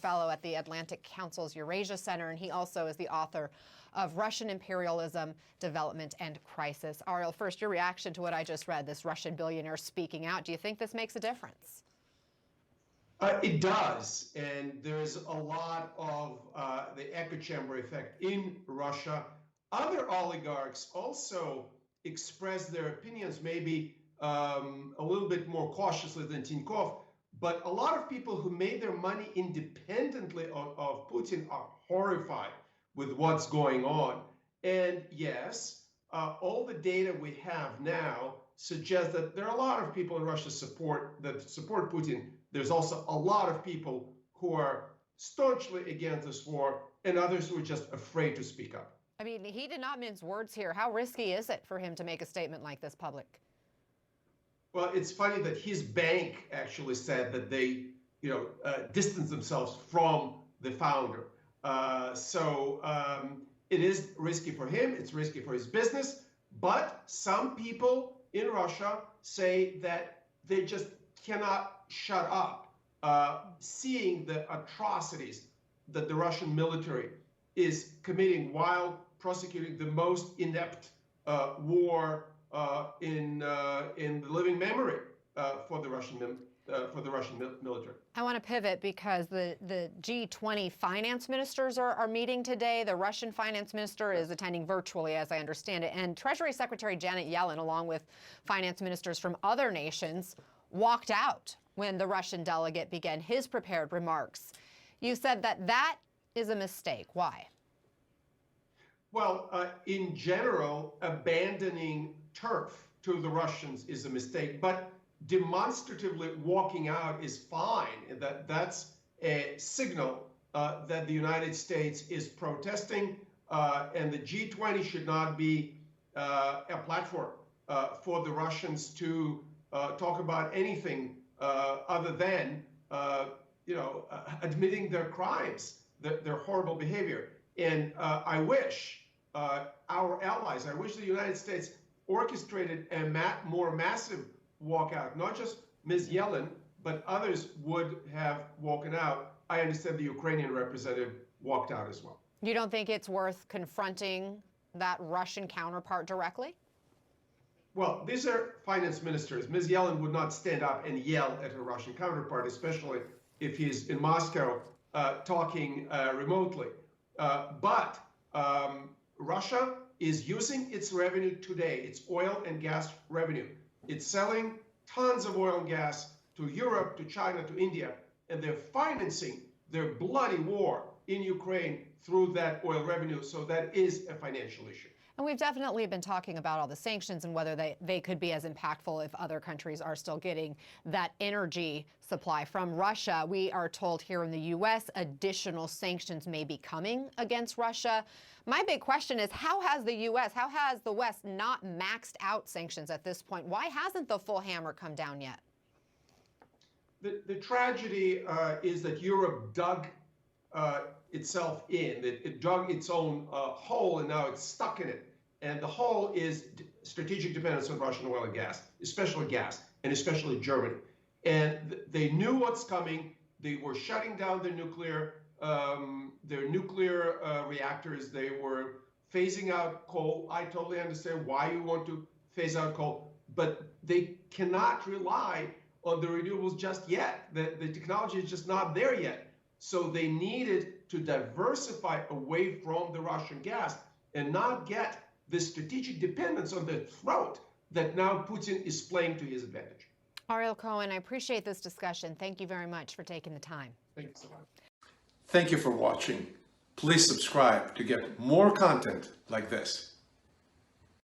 fellow at the Atlantic Council's Eurasia Center, and he also is the author of Russian Imperialism, Development, and Crisis. Ariel, first, your reaction to what I just read, this Russian billionaire speaking out. Do you think this makes a difference? It does, and there's a lot of the echo chamber effect in Russia. Other oligarchs also express their opinions, maybe a little bit more cautiously than Tinkoff, but a lot of people who made their money independently of Putin are horrified with what's going on. And yes, all the data we have now suggests that there are a lot of people in Russia that support Putin. There's also a lot of people who are staunchly against this war, and others who are just afraid to speak up. I mean, he did not mince words here. How risky is it for him to make a statement like this public? Well, it's funny that his bank actually said that they, distance themselves from the founder. It is risky for him. It's risky for his business. But some people in Russia say that they just cannot shut up, seeing the atrocities that the Russian military is committing while prosecuting the most inept war in the living memory for the Russian military. I want to pivot because the G20 finance ministers are meeting today. The Russian finance minister is attending virtually, as I understand it, and Treasury Secretary Janet Yellen, along with finance ministers from other nations, walked out when the Russian delegate began his prepared remarks. You said that is a mistake. Why? Well, in general, abandoning turf to the Russians is a mistake, but demonstratively walking out is fine. That's a signal that the United States is protesting, and the G20 should not be a platform for the Russians to talk about anything other than admitting their crimes, their horrible behavior. And I wish our allies, I wish the United States orchestrated a more massive walkout. Not just Ms. Yellen, but others would have walked out. I understand the Ukrainian representative walked out as well. You don't think it's worth confronting that Russian counterpart directly? Well, these are finance ministers. Ms. Yellen would not stand up and yell at her Russian counterpart, especially if he's in Moscow talking remotely. But Russia is using its revenue today, its oil and gas revenue. It's selling tons of oil and gas to Europe, to China, to India, and they're financing their bloody war in Ukraine through that oil revenue. So that is a financial issue. And we've definitely been talking about all the sanctions and whether they could be as impactful if other countries are still getting that energy supply from Russia. We are told here in the U.S. additional sanctions may be coming against Russia. My big question is, how has the U.S., how has the West not maxed out sanctions at this point? Why hasn't the full hammer come down yet? The tragedy is that Europe dug itself in. It dug its own hole, and now it's stuck in it. And the hole is strategic dependence on Russian oil and gas, especially gas, and especially Germany. And they knew what's coming. They were shutting down their nuclear reactors. They were phasing out coal. I totally understand why you want to phase out coal, but they cannot rely on the renewables just yet. The technology is just not there yet. So they needed to diversify away from the Russian gas and not get this strategic dependence on the throat that now Putin is playing to his advantage. Ariel Cohen, I appreciate this discussion. Thank you very much for taking the time. Thank you so much. Thank you for watching. Please subscribe to get more content like this.